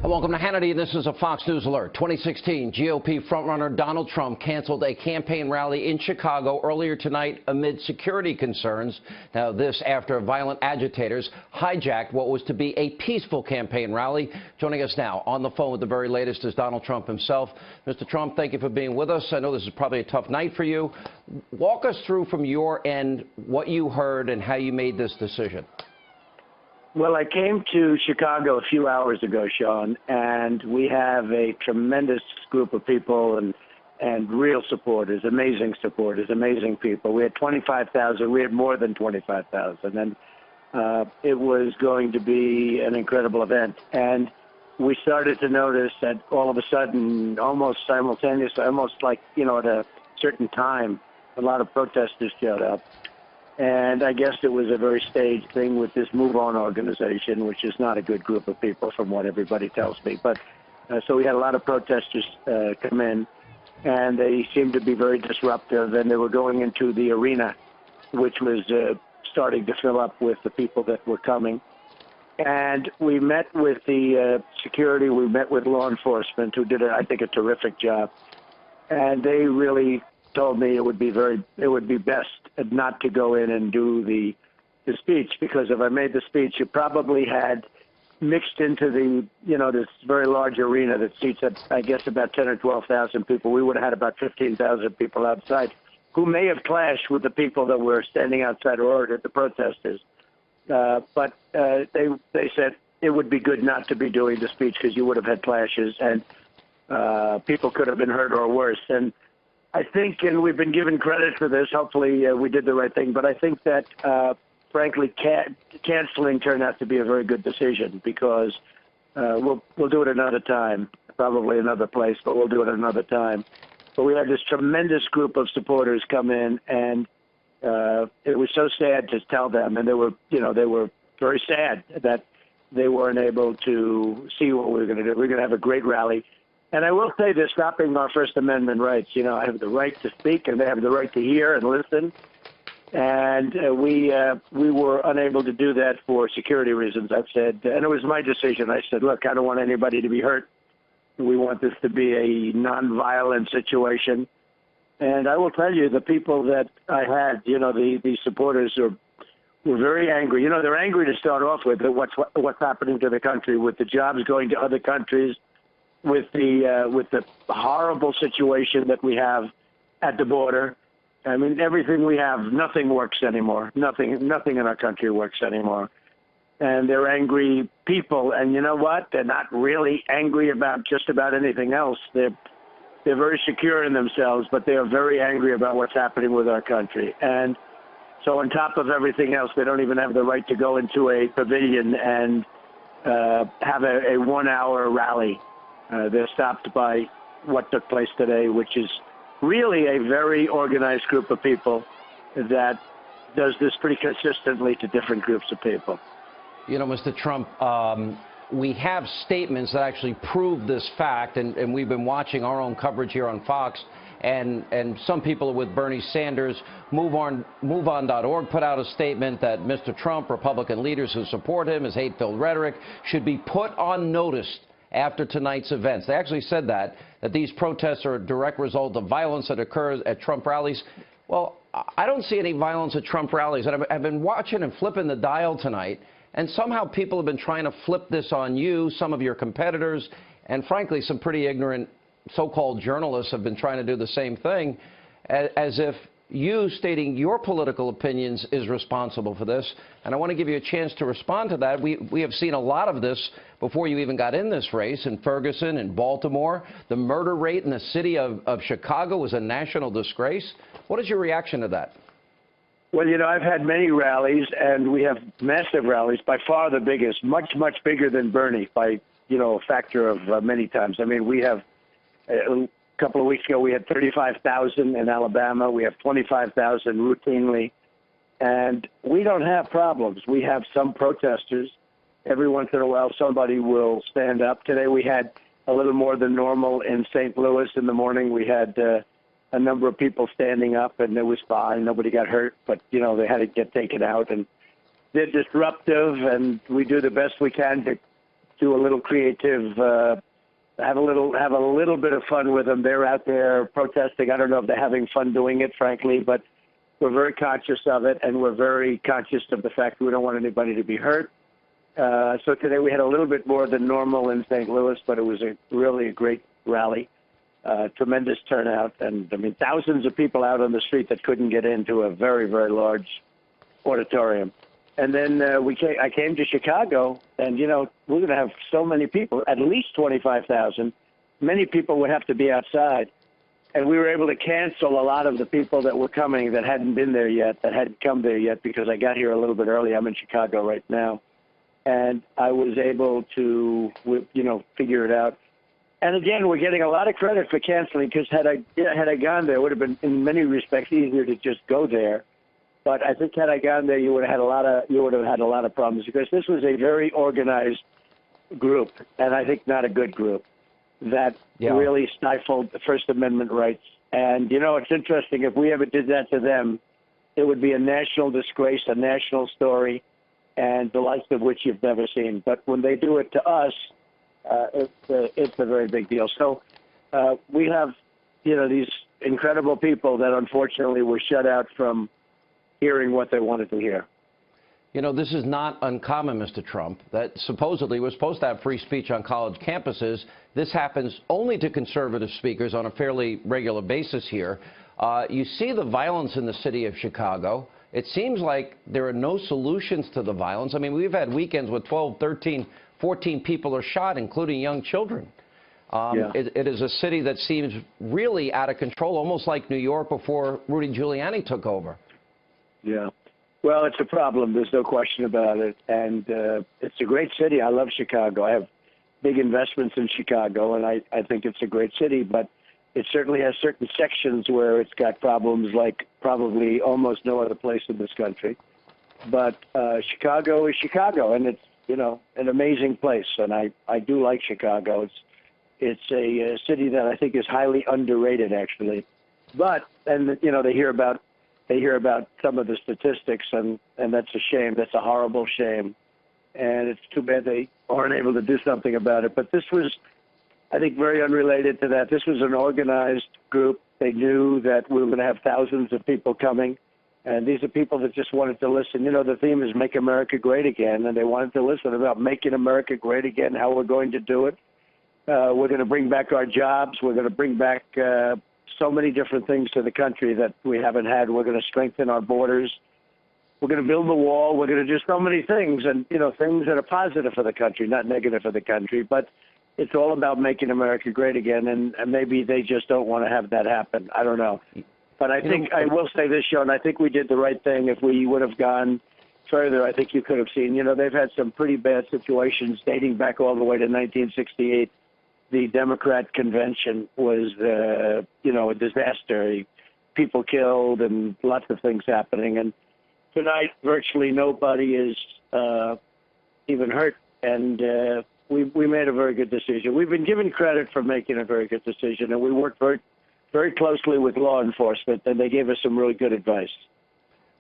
Welcome to Hannity. This is a Fox News alert. 2016 GOP frontrunner Donald Trump canceled a campaign rally in Chicago earlier tonight amid security concerns. Now, this after violent agitators hijacked what was to be a peaceful campaign rally. Joining us now on the phone with the very latest is Donald Trump himself. Mr. Trump, thank you for being with us. I know this is probably a tough night for you. Walk us through from your end what you heard and how you made this decision. Well, I came to Chicago a few hours ago, Sean, and we have a tremendous group of people and real supporters, amazing people. We had 25,000. We had more than 25,000, and it was going to be an incredible event. And we started to notice that all of a sudden, almost simultaneously, almost like, at a certain time, a lot of protesters showed up. And I guess it was a very staged thing with this Move On organization, which is not a good group of people from what everybody tells me. But so we had a lot of protesters come in, and they seemed to be very disruptive, and they were going into the arena, which was starting to fill up with the people that were coming. And we met with the security, we met with law enforcement, who did, I think, a terrific job. And they really told me it would be best not to go in and do the speech, because if I made the speech, it probably had mixed into the, this very large arena that seats, I guess, about 10 or 12,000 people. We would have had about 15,000 people outside who may have clashed with the people that were standing outside or the protesters. But they said it would be good not to be doing the speech because you would have had clashes and people could have been hurt or worse. And I think, and we've been given credit for this, hopefully we did the right thing, but I think that, frankly, canceling turned out to be a very good decision, because we'll do it another time, probably another place, but we'll do it another time. But we had this tremendous group of supporters come in, and it was so sad to tell them, and they were very sad that they weren't able to see what we were going to do. We're going to have a great rally. And I will say this, stopping our First Amendment rights. I have the right to speak, and they have the right to hear and listen. And we were unable to do that for security reasons, I've said. And it was my decision. I said, look, I don't want anybody to be hurt. We want this to be a nonviolent situation. And I will tell you, the people that I had, the supporters were very angry. They're angry to start off with at what's happening to the country, with the jobs going to other countries, with the horrible situation that we have at the border. I mean, everything we have, nothing works anymore. Nothing in our country works anymore. And they're angry people. And you know what? They're not really angry about just about anything else. They're very secure in themselves, but they are very angry about what's happening with our country. And so on top of everything else, they don't even have the right to go into a pavilion and have a 1-hour rally. They're stopped by what took place today, which is really a very organized group of people that does this pretty consistently to different groups of people. Mr. Trump, we have statements that actually prove this fact, and we've been watching our own coverage here on Fox, and some people are with Bernie Sanders. MoveOn.org put out a statement that Mr. Trump, Republican leaders who support him, his hate-filled rhetoric, should be put on notice after tonight's events. They actually said that these protests are a direct result of violence that occurs at Trump rallies. Well, I don't see any violence at Trump rallies. And I've been watching and flipping the dial tonight, and somehow people have been trying to flip this on you, some of your competitors, and frankly, some pretty ignorant so-called journalists have been trying to do the same thing, as if you stating your political opinions is responsible for this. And I want to give you a chance to respond to that. We have seen a lot of this before you even got in this race, in Ferguson, in Baltimore. The murder rate in the city of Chicago was a national disgrace. What is your reaction to that? Well, I've had many rallies, and we have massive rallies, by far the biggest, much, much bigger than Bernie by, a factor of many times. I mean, we have a couple of weeks ago, we had 35,000 in Alabama. We have 25,000 routinely. And we don't have problems. We have some protesters. Every once in a while, somebody will stand up. Today, we had a little more than normal in St. Louis in the morning. We had a number of people standing up, and it was fine. Nobody got hurt, but, they had to get taken out. And they're disruptive, and we do the best we can to do a little creative, have a little bit of fun with them. They're out there protesting. I don't know if they're having fun doing it, frankly, but we're very conscious of it, and we're very conscious of the fact that we don't want anybody to be hurt. So today we had a little bit more than normal in St. Louis, but it was really a great rally. Tremendous turnout, and I mean thousands of people out on the street that couldn't get into a very, very large auditorium. And then I came to Chicago, and you know we're going to have so many people, at least 25,000. Many people would have to be outside, and we were able to cancel a lot of the people that were coming that hadn't been there yet, that hadn't come there yet, because I got here a little bit early. I'm in Chicago right now, and I was able to, you know, figure it out. And again, we're getting a lot of credit for canceling, because had I gone there, it would have been in many respects easier to just go there. But I think had I gone there, you would have had a lot of problems, because this was a very organized group, and I think not a good group, that really stifled the First Amendment rights. And you know, it's interesting. If we ever did that to them, it would be a national disgrace, a national story, and the likes of which you've never seen. But when they do it to us, it's a very big deal. So we have, you know, these incredible people that unfortunately were shut out from hearing what they wanted to hear. You know, this is not uncommon, Mr. Trump, that supposedly we're supposed to have free speech on college campuses. This happens only to conservative speakers on a fairly regular basis here. You see the violence in the city of Chicago. It seems like there are no solutions to the violence. I mean, we've had weekends with 12, 13, 14 people are shot, including young children. It is a city that seems really out of control, almost like New York before Rudy Giuliani took over. Yeah. Well, it's a problem. There's no question about it. And it's a great city. I love Chicago. I have big investments in Chicago, and I think it's a great city. But it certainly has certain sections where it's got problems like probably almost no other place in this country. But Chicago is Chicago, and it's, you know, an amazing place, and I do like Chicago. It's a city that I think is highly underrated, actually. But and you know, they hear about some of the statistics, and that's a shame. That's a horrible shame, and it's too bad they aren't able to do something about it. But this was, I think, very unrelated to that. This was an organized group. They knew that we were going to have thousands of people coming. And these are people that just wanted to listen. You know, the theme is Make America Great Again, and they wanted to listen about making America great again, how we're going to do it. We're going to bring back our jobs. We're going to bring back so many different things to the country that we haven't had. We're going to strengthen our borders. We're going to build the wall. We're going to do so many things, and, you know, things that are positive for the country, not negative for the country. But it's all about making America great again, and maybe they just don't want to have that happen. I don't know. But I think, I will say this, Sean, I think we did the right thing. If we would have gone further, I think you could have seen, you know, they've had some pretty bad situations dating back all the way to 1968. The Democrat convention was, you know, a disaster. People killed and lots of things happening. And tonight, virtually nobody is even hurt. And we made a very good decision. We've been given credit for making a very good decision, and we worked very closely with law enforcement, and they gave us some really good advice.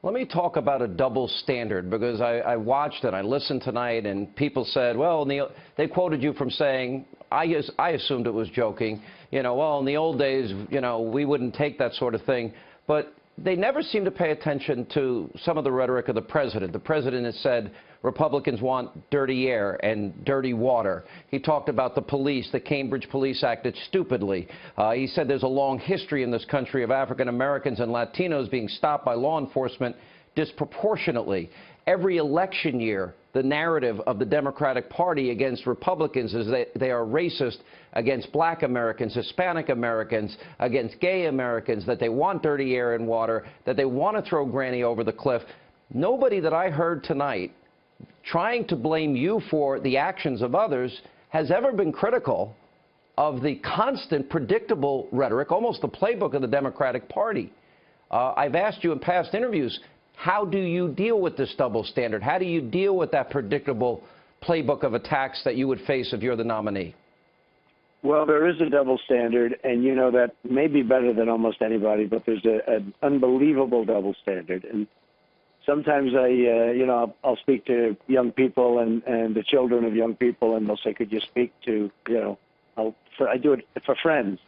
Let me talk about a double standard, because I watched and I listened tonight, and people said, well, Neil, they quoted you from saying, I assumed it was joking, you know, well, in the old days, you know, we wouldn't take that sort of thing. But they never seem to pay attention to some of the rhetoric of the president. The president has said Republicans want dirty air and dirty water. He talked about the police. The Cambridge Police acted stupidly. He said there's a long history in this country of African Americans and Latinos being stopped by law enforcement disproportionately. Every election year, the narrative of the Democratic Party against Republicans is that they are racist against black Americans, Hispanic Americans, against gay Americans, that they want dirty air and water, that they want to throw Granny over the cliff. Nobody that I heard tonight trying to blame you for the actions of others has ever been critical of the constant, predictable rhetoric, almost the playbook of the Democratic Party. I've asked you in past interviews, how do you deal with this double standard? How do you deal with that predictable playbook of attacks that you would face if you're the nominee? Well, there is a double standard, and you know that may be better than almost anybody, but there's an unbelievable double standard. And sometimes I'll speak to young people and the children of young people, and they'll say, could you speak to, I do it for friends.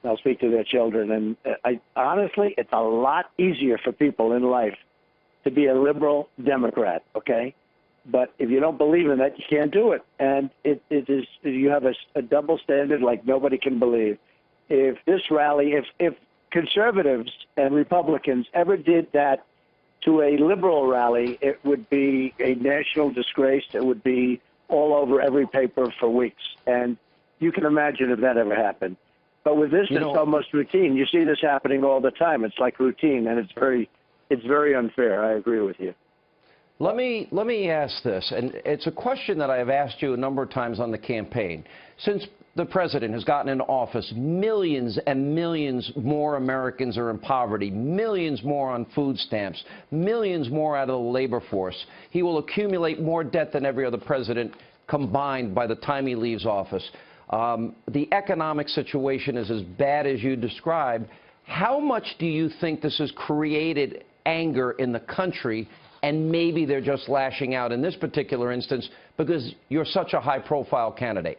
I'll speak to their children. And honestly, it's a lot easier for people in life to be a liberal Democrat, okay? But if you don't believe in that, you can't do it. And it is, you have a double standard like nobody can believe. If this rally, if conservatives and Republicans ever did that to a liberal rally, it would be a national disgrace. It would be all over every paper for weeks. And you can imagine if that ever happened. But with this, it's almost routine. You see this happening all the time. It's like routine, and it's very unfair. I agree with you. Let me ask this, and it's a question that I have asked you a number of times on the campaign. Since the president has gotten into office, millions and millions more Americans are in poverty, millions more on food stamps, millions more out of the labor force. He will accumulate more debt than every other president combined by the time he leaves office. The economic situation is as bad as you described. How much do you think this has created anger in the country, and maybe they're just lashing out in this particular instance because you're such a high-profile candidate?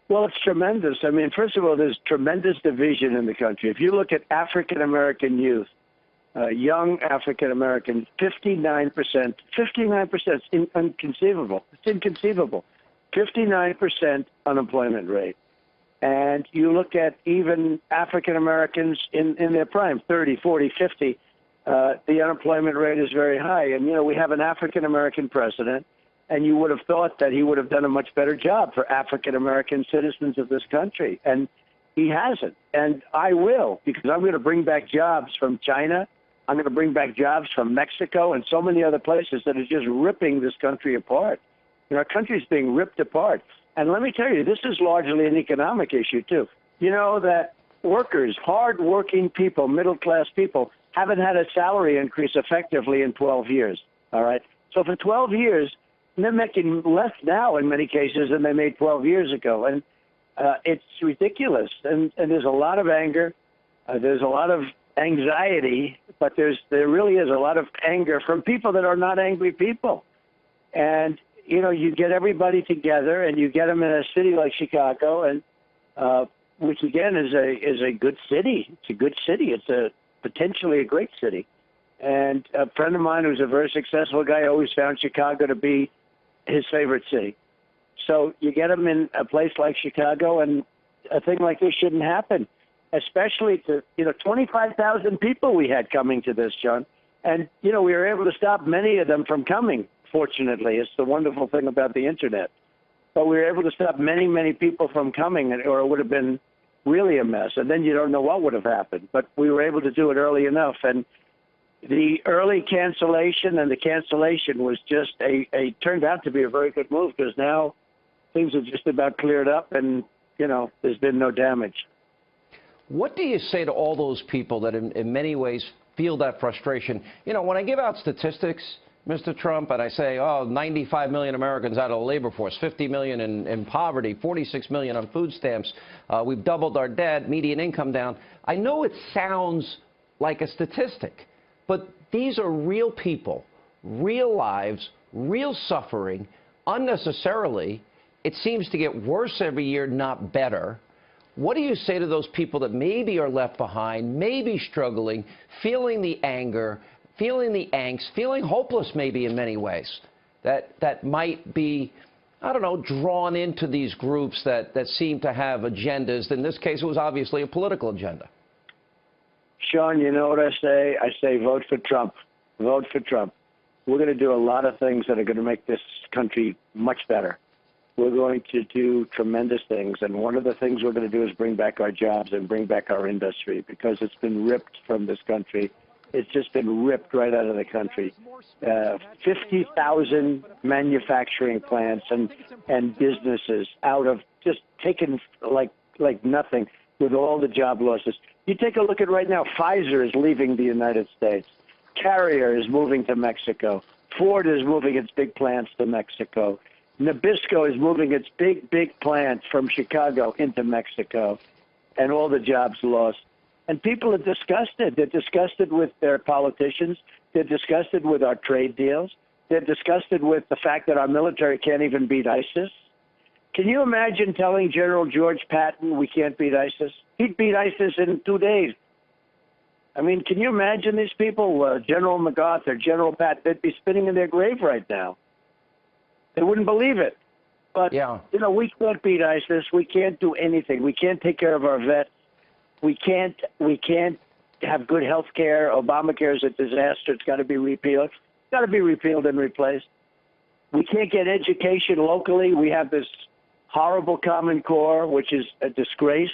Well, it's tremendous. I mean, first of all, there's tremendous division in the country. If you look at African-American youth, young African-American, 59%, 59%, it's inconceivable. It's inconceivable. 59% unemployment rate. And you look at even African-Americans in their prime, 30, 40, 50, the unemployment rate is very high. And, we have an African-American president, and you would have thought that he would have done a much better job for African-American citizens of this country. And he hasn't. And I will, because I'm going to bring back jobs from China. I'm going to bring back jobs from Mexico and so many other places that are just ripping this country apart. Our country's being ripped apart. And let me tell you, this is largely an economic issue, too. You know that workers, hard-working people, middle-class people, haven't had a salary increase effectively in 12 years, all right? So for 12 years, they're making less now in many cases than they made 12 years ago. And it's ridiculous. And there's a lot of anger. There's a lot of anxiety, but there really is a lot of anger from people that are not angry people. And you get everybody together, and you get them in a city like Chicago, and which again is a good city. It's a good city. It's potentially a great city. And a friend of mine who's a very successful guy always found Chicago to be his favorite city. So you get them in a place like Chicago, and a thing like this shouldn't happen, especially to 25,000 people we had coming to this, John, and we were able to stop many of them from coming. Fortunately, it's the wonderful thing about the internet. But we were able to stop many, many people from coming, or it would have been really a mess. And then you don't know what would have happened. But we were able to do it early enough. And the early cancellation and the cancellation was just turned out to be a very good move, because now things are just about cleared up, and, there's been no damage. What do you say to all those people that in many ways feel that frustration? When I give out statistics, Mr. Trump, and I say, 95 million Americans out of the labor force, 50 million in poverty, 46 million on food stamps, we've doubled our debt, median income down. I know it sounds like a statistic, but these are real people, real lives, real suffering, unnecessarily. It seems to get worse every year, not better. What do you say to those people that maybe are left behind, maybe struggling, feeling the anger, feeling the angst, feeling hopeless maybe in many ways, that might be, I don't know, drawn into these groups that seem to have agendas? In this case, it was obviously a political agenda. Sean, you know what I say? I say vote for Trump. Vote for Trump. We're going to do a lot of things that are going to make this country much better. We're going to do tremendous things, and one of the things we're going to do is bring back our jobs and bring back our industry, because it's been ripped from this country. It's just been ripped right out of the country. 50,000 manufacturing plants and businesses out of, just taken like nothing, with all the job losses. You take a look at right now, Pfizer is leaving the United States. Carrier is moving to Mexico. Ford is moving its big plants to Mexico. Nabisco is moving its big plant from Chicago into Mexico, and all the jobs lost. And people are disgusted. They're disgusted with their politicians. They're disgusted with our trade deals. They're disgusted with the fact that our military can't even beat ISIS. Can you imagine telling General George Patton we can't beat ISIS? He'd beat ISIS in 2 days. I mean, can you imagine these people, General MacArthur, General Patton, they'd be spinning in their grave right now. They wouldn't believe it. But, Yeah. you know, we can't beat ISIS. We can't do anything. We can't take care of our vets. We can't have good health care. Obamacare is a disaster. It's got to be repealed. It's got to be repealed and replaced. We can't get education locally. We have this horrible Common Core, which is a disgrace,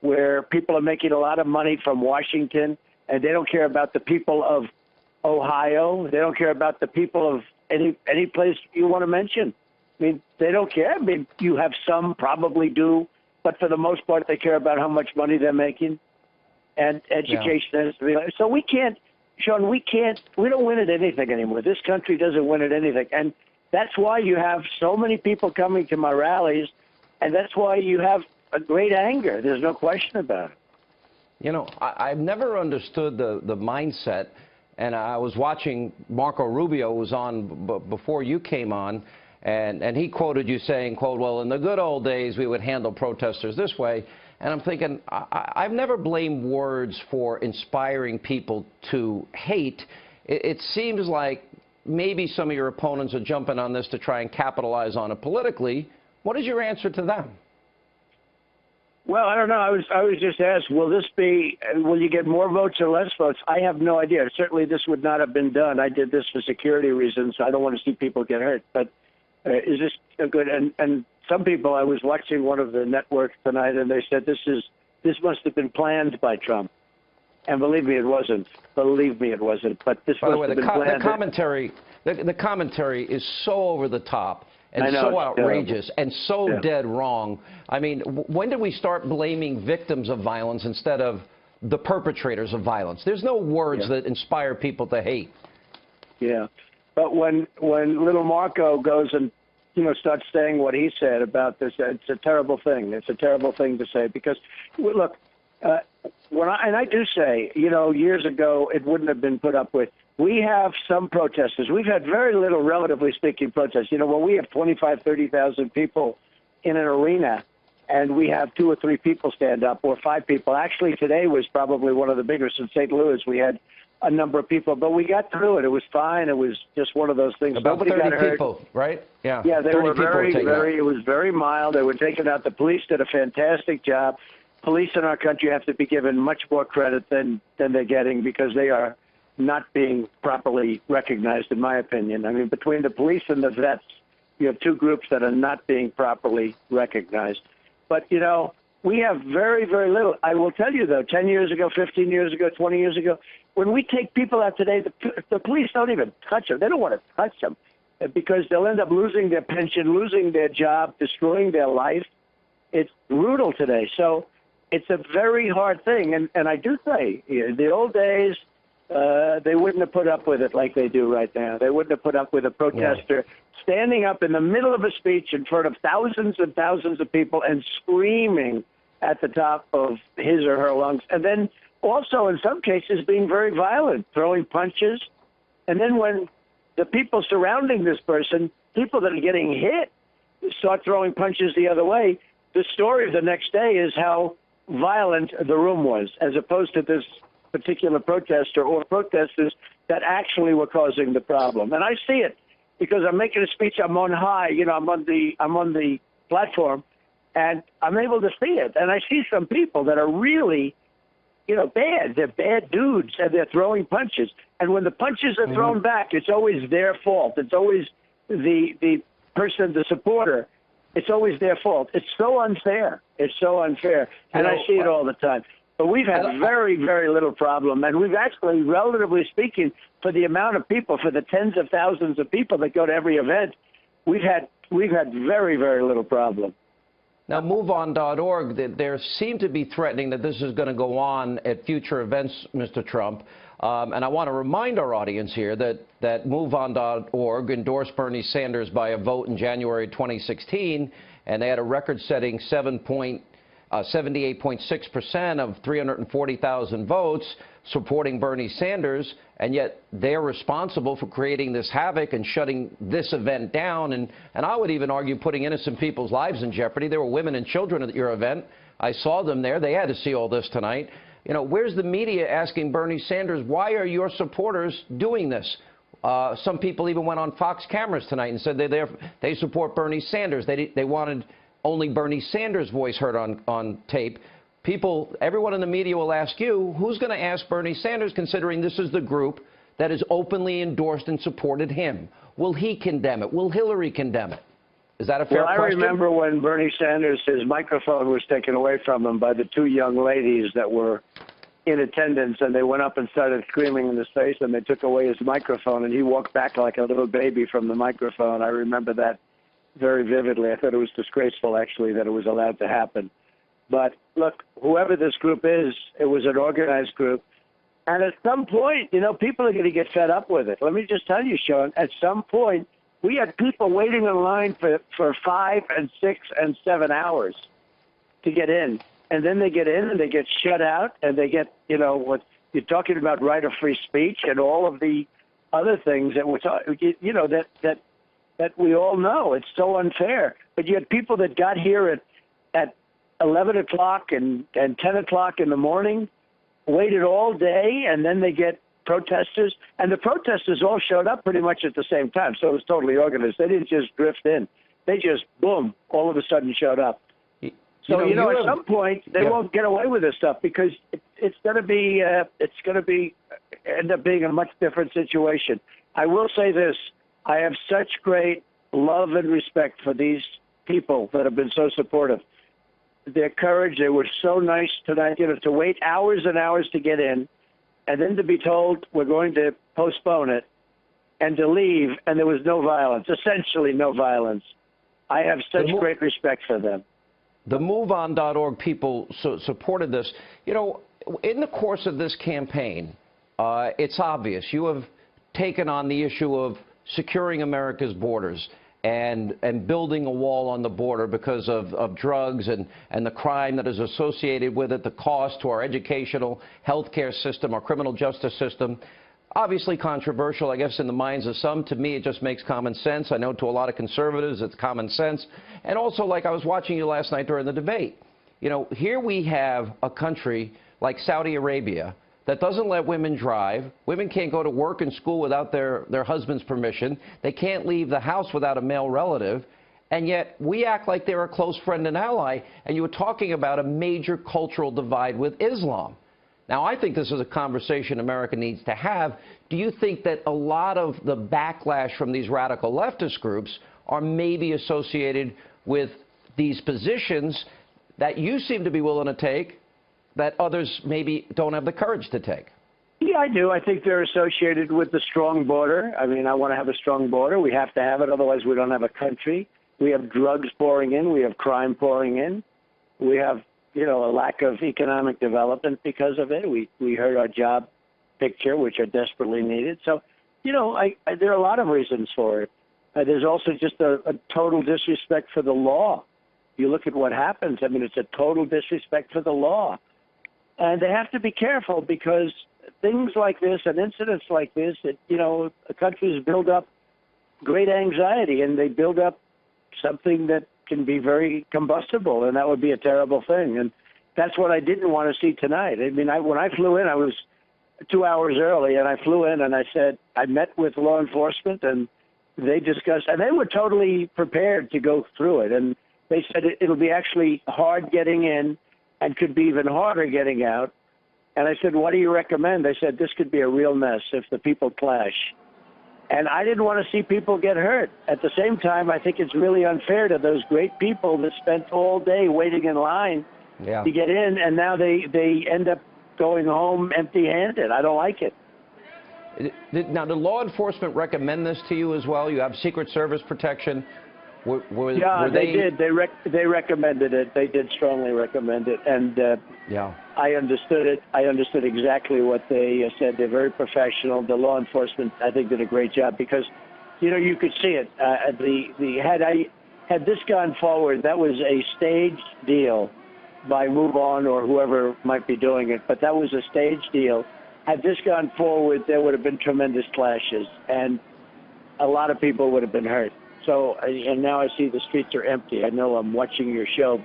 where people are making a lot of money from Washington, and they don't care about the people of Ohio. They don't care about the people of any place you want to mention. I mean, they don't care. I mean, you have some probably do, but for the most part, they care about how much money they're making. And education has to be. So we can't, Sean, we don't win at anything anymore. This country doesn't win at anything. And that's why you have so many people coming to my rallies, and that's why you have a great anger. There's no question about it. You know, I've never understood the mindset, and I was watching Marco Rubio, who was on before you came on, and he quoted you saying, quote, well, in the good old days, we would handle protesters this way. And I'm thinking, I've never blamed words for inspiring people to hate. It seems like maybe some of your opponents are jumping on this to try and capitalize on it politically. What is your answer to them? Well, I don't know. I was just asked, will you get more votes or less votes? I have no idea. Certainly this would not have been done. I did this for security reasons. I don't want to see people get hurt. But is this a good? And some people, I was watching one of the networks tonight, and they said this must have been planned by Trump. And believe me, it wasn't. Believe me, it wasn't. But this must have been planned. The commentary is so over the top and know, so outrageous and so dead wrong. I mean, when did we start blaming victims of violence instead of the perpetrators of violence? There's no words that inspire people to hate. Yeah. But when little Marco goes and starts saying what he said about this, it's a terrible thing. It's a terrible thing to say because, look, I do say, years ago it wouldn't have been put up with. We have some protesters. We've had very little, relatively speaking, protests. When we have 25, 30,000 people in an arena and we have 2 or 3 people stand up or 5 people. Actually, today was probably one of the biggest in St. Louis. We had a number of people, but we got through it. It was fine. It was just one of those things. About Nobody 30 got hurt. people, right? Yeah. Yeah, they were very, very. It was very mild. They were taken out. The police did a fantastic job. Police in our country have to be given much more credit than they're getting because they are not being properly recognized, in my opinion. I mean, between the police and the vets, you have 2 groups that are not being properly recognized. But, we have very, very little. I will tell you, though, 10 years ago, 15 years ago, 20 years ago, when we take people out today, the police don't even touch them. They don't want to touch them because they'll end up losing their pension, losing their job, destroying their life. It's brutal today. So it's a very hard thing. And I do say, in the old days, they wouldn't have put up with it like they do right now. They wouldn't have put up with a protester standing up in the middle of a speech in front of thousands and thousands of people and screaming at the top of his or her lungs. And then also, in some cases, being very violent, throwing punches. And then when the people surrounding this person, people that are getting hit, start throwing punches the other way, the story of the next day is how violent the room was, as opposed to this particular protester or protesters that actually were causing the problem. And I see it because I'm making a speech. I'm on high, I'm on the platform, and I'm able to see it. And I see some people that are really, bad. They're bad dudes, and they're throwing punches. And when the punches are thrown back, it's always their fault. It's always the person, the supporter. It's always their fault. It's so unfair. It's so unfair. And I see it all the time. But we've had very, very little problem. And we've actually, relatively speaking, for the amount of people, for the tens of thousands of people that go to every event, we've had very, very little problem. Now, MoveOn.org, there seem to be threatening that this is going to go on at future events, Mr. Trump. And I want to remind our audience here that MoveOn.org endorsed Bernie Sanders by a vote in January 2016, and they had a record-setting 7-point 78.6% of 340,000 votes supporting Bernie Sanders, and yet they're responsible for creating this havoc and shutting this event down, and I would even argue putting innocent people's lives in jeopardy. There were women and children at your event. I saw them there. They had to see all this tonight. You know, where's the media asking Bernie Sanders, why are your supporters doing this? Some people even went on Fox cameras tonight and said they support Bernie Sanders. They wanted only Bernie Sanders' voice heard on tape. People, everyone in the media will ask you, who's going to ask Bernie Sanders, considering this is the group that has openly endorsed and supported him? Will he condemn it? Will Hillary condemn it? Is that a fair question? Well, I remember when Bernie Sanders, his microphone was taken away from him by the two young ladies that were in attendance, and they went up and started screaming in his face, and they took away his microphone, and he walked back like a little baby from the microphone. I remember that very vividly. I thought it was disgraceful, actually, that it was allowed to happen. But look, whoever this group is, it was an organized group. And at some point, you know, people are going to get fed up with it. Let me just tell you, Sean, at some point, we had people waiting in line for 5 and 6 and 7 hours to get in. And then they get in and they get shut out, and they get, you know, what you're talking about, right of free speech and all of the other things that we're talking, you know, that we all know. It's so unfair. But you had people that got here at 11 o'clock and 10 o'clock in the morning, waited all day, and then they get protesters. And the protesters all showed up pretty much at the same time, so it was totally organized. They didn't just drift in. They just, boom, all of a sudden showed up. So, you know, at some point, they won't get away with this stuff, because it's going to be end up being a much different situation. I will say this. I have such great love and respect for these people that have been so supportive. Their courage, they were so nice tonight, you know, to wait hours and hours to get in, and then to be told we're going to postpone it, and to leave, and there was no violence, essentially no violence. I have such great respect for them. The MoveOn.org people supported this. You know, in the course of this campaign, it's obvious you have taken on the issue of securing America's borders and building a wall on the border because of drugs and the crime that is associated with it, the cost to our educational, health care system, our criminal justice system. Obviously controversial, I guess, in the minds of some. To me, it just makes common sense. I know to a lot of conservatives, it's common sense. And also, like I was watching you last night during the debate, you know, here we have a country like Saudi Arabia that doesn't let women drive. Women can't go to work and school without their husband's permission. They can't leave the house without a male relative. And yet we act like they're a close friend and ally. And you were talking about a major cultural divide with Islam. Now, I think this is a conversation America needs to have. Do you think that a lot of the backlash from these radical leftist groups are maybe associated with these positions that you seem to be willing to take that others maybe don't have the courage to take? Yeah, I do. I think they're associated with the strong border. I mean, I want to have a strong border. We have to have it. Otherwise, we don't have a country. We have drugs pouring in. We have crime pouring in. We have, you know, a lack of economic development because of it. We hurt our job picture, which are desperately needed. So, you know, there are a lot of reasons for it. There's also just a total disrespect for the law. You look at what happens. I mean, it's a total disrespect for the law. And they have to be careful, because things like this and incidents like this, you know, countries build up great anxiety, and they build up something that can be very combustible, and that would be a terrible thing. And that's what I didn't want to see tonight. I mean, when I flew in, I was 2 hours early, and I flew in and I said, I met with law enforcement, and they discussed, and they were totally prepared to go through it. And they said it'll be actually hard getting in and could be even harder getting out. And I said, what do you recommend? They said, this could be a real mess if the people clash. And I didn't want to see people get hurt. At the same time, I think it's really unfair to those great people that spent all day waiting in line to get in, and now they end up going home empty-handed. I don't like it. Now, did law enforcement recommend this to you as well? You have Secret Service protection. They did. They recommended it. They did strongly recommend it, and I understood it. I understood exactly what they said. They're very professional. The law enforcement, I think, did a great job, because, you know, you could see it. Had this gone forward, that was a staged deal by Move On or whoever might be doing it, but that was a stage deal. Had this gone forward, there would have been tremendous clashes, and a lot of people would have been hurt. So, and now I see the streets are empty. I know I'm watching your show,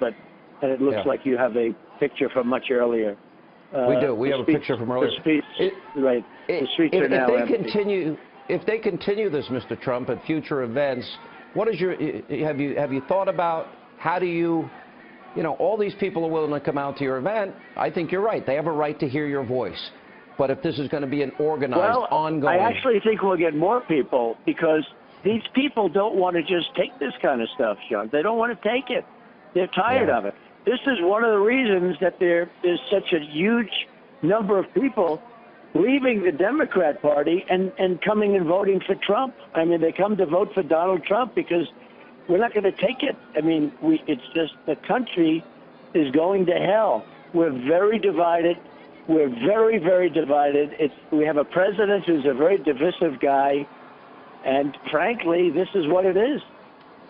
and it looks like you have a picture from much earlier. We do. We have a picture from earlier. Right. The streets are now empty. If they continue this, Mr. Trump, at future events, what is have you thought about how do you all these people are willing to come out to your event? I think you're right. They have a right to hear your voice. But if this is going to be an organized, ongoing... I actually think we'll get more people because these people don't want to just take this kind of stuff, Sean. They don't want to take it. They're tired of it. This is one of the reasons that there is such a huge number of people leaving the Democrat Party and coming and voting for Trump. I mean, they come to vote for Donald Trump because we're not going to take it. I mean, it's just the country is going to hell. We're very divided. We're very, very divided. We have a president who's a very divisive guy, and frankly, this is what it is.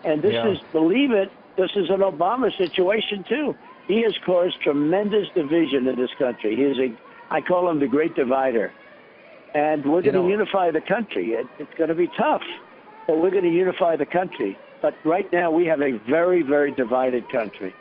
And this is, believe it, this is an Obama situation too. He has caused tremendous division in this country. He is I call him the great divider. And we're going to unify the country. It's going to be tough, but we're going to unify the country. But right now, we have a very, very divided country.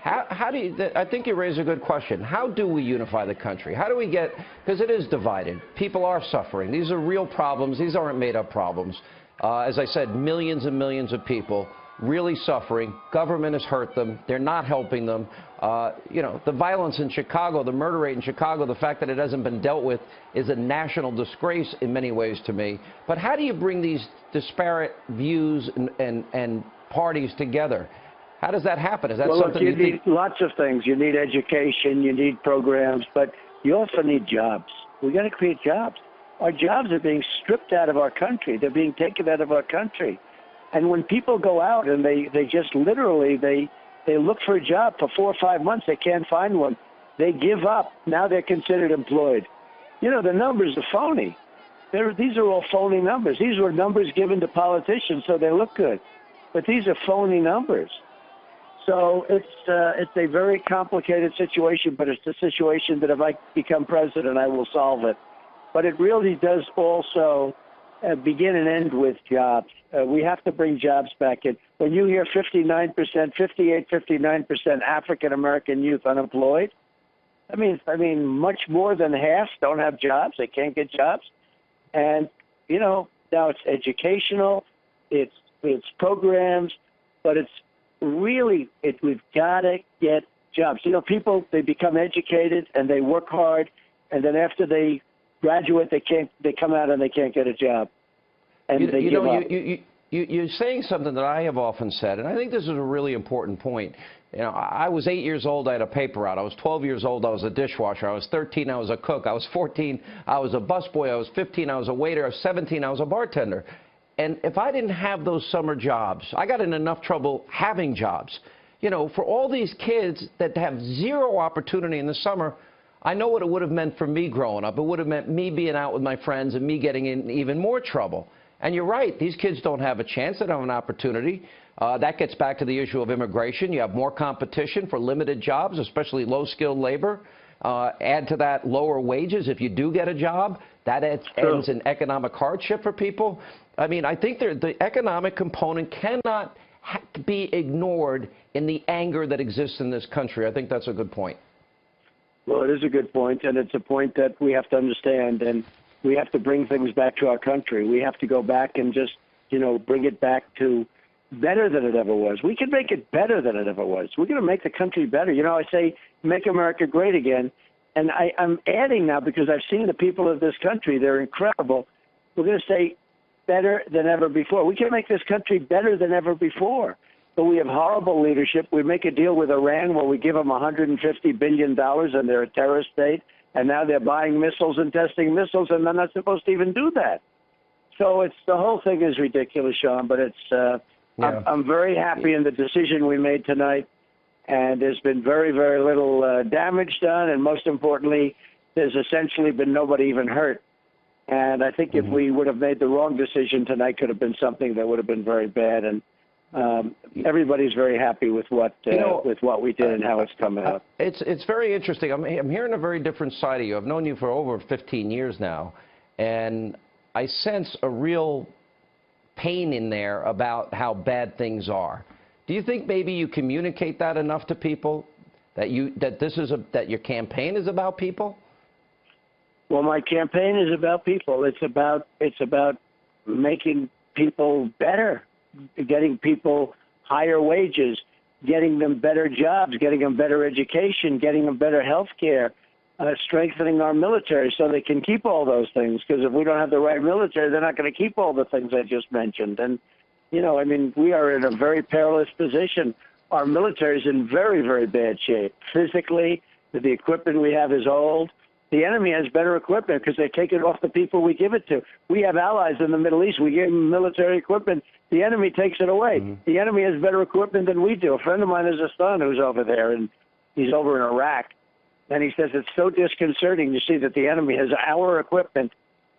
How do you, I think you raise a good question. How do we unify the country? How do we get, because it is divided. People are suffering. These are real problems. These aren't made-up problems. As I said, millions and millions of people really suffering. Government has hurt them. They're not helping them. The violence in Chicago, the murder rate in Chicago, the fact that it hasn't been dealt with is a national disgrace in many ways to me. But how do you bring these disparate views and parties together? How does that happen? Is that something you need lots of things. You need education, you need programs, but you also need jobs. We got to create jobs. Our jobs are being stripped out of our country. They're being taken out of our country. And when people go out and they just literally, they look for a job for 4 or 5 months, they can't find one. They give up. Now they're considered employed. The numbers are phony. These are all phony numbers. These were numbers given to politicians so they look good. But these are phony numbers. So it's a very complicated situation, but it's a situation that if I become president, I will solve it. But it really does also begin and end with jobs. We have to bring jobs back in. When you hear 59%, 59% African-American youth unemployed, I mean, much more than half don't have jobs. They can't get jobs. And, now it's educational, it's programs, but it's really, we've got to get jobs. People, they become educated and they work hard, and then after they graduate, they come out and they can't get a job. And they give up. You're saying something that I have often said, and I think this is a really important point. I was 8 years old, I had a paper route. I was 12 years old, I was a dishwasher. I was 13, I was a cook. I was 14, I was a busboy. I was 15, I was a waiter. I was 17, I was a bartender. And if I didn't have those summer jobs, I got in enough trouble having jobs. For all these kids that have zero opportunity in the summer, I know what it would have meant for me growing up. It would have meant me being out with my friends and me getting in even more trouble. And you're right, these kids don't have a chance. They don't have an opportunity. That gets back to the issue of immigration. You have more competition for limited jobs, especially low-skilled labor. Add to that lower wages if you do get a job. That ends in economic hardship for people. I mean, I think the economic component cannot be ignored in the anger that exists in this country. I think that's a good point. Well, it is a good point, and it's a point that we have to understand, and we have to bring things back to our country. We have to go back and just, bring it back to better than it ever was. We can make it better than it ever was. We're going to make the country better. I say, make America great again, and I'm adding now because I've seen the people of this country. They're incredible. We're going to say better than ever before. We can make this country better than ever before. But we have horrible leadership. We make a deal with Iran where we give them $150 billion and they're a terrorist state. And now they're buying missiles and testing missiles, and they're not supposed to even do that. So the whole thing is ridiculous, Sean. But I'm very happy in the decision we made tonight. And there's been very, very little damage done. And most importantly, there's essentially been nobody even hurt. And I think if we would have made the wrong decision tonight, could have been something that would have been very bad. And Everybody's very happy with what we did and how it's coming out. It's very interesting. I'm hearing a very different side of you. I've known you for over 15 years now, and I sense a real pain in there about how bad things are. Do you think maybe you communicate that enough to people that your campaign is about people? Well, my campaign is about people. It's about making people better, getting people higher wages, getting them better jobs, getting them better education, getting them better health care, strengthening our military so they can keep all those things. Because if we don't have the right military, they're not going to keep all the things I just mentioned. And, you know, I mean, we are in a very perilous position. Our military is in very, very bad shape. Physically, the equipment we have is old. The enemy has better equipment because they take it off the people we give it to. We have allies in the Middle East. We give them military equipment. The enemy takes it away. Mm-hmm. The enemy has better equipment than we do. A friend of mine has a son who's over there, and he's over in Iraq. And he says it's so disconcerting to see that the enemy has our equipment,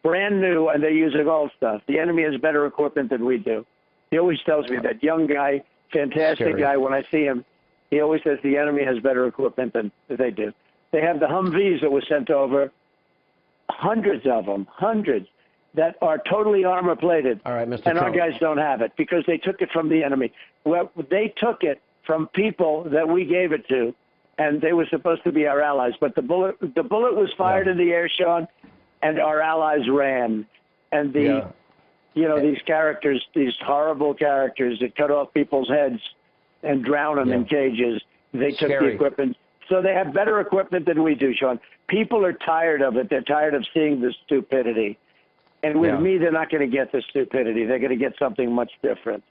brand new, and they're using old stuff. The enemy has better equipment than we do. He always tells me that young guy, fantastic guy, when I see him, he always says the enemy has better equipment than they do. They have the Humvees that were sent over, hundreds of them, hundreds, that are totally armor-plated. All right, Mr. And Trump. our guys don't have it because they took it from the enemy. Well, they took it from people that we gave it to, and they were supposed to be our allies. But the bullet was fired in the air, Sean, and our allies ran. And these characters, these horrible characters that cut off people's heads and drown them in cages, they took the equipment. So they have better equipment than we do, Sean. People are tired of it. They're tired of seeing the stupidity. And with me, they're not going to get the stupidity. They're going to get something much different.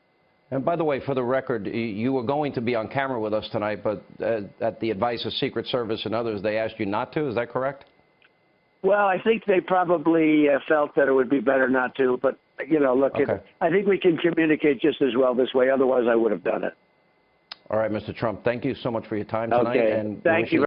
And by the way, for the record, you were going to be on camera with us tonight, but at the advice of Secret Service and others, they asked you not to. Is that correct? Well, I think they probably felt that it would be better not to. But, you know, look, I think we can communicate just as well this way. Otherwise, I would have done it. All right, Mr. Trump, thank you so much for your time tonight. Okay. And thank you.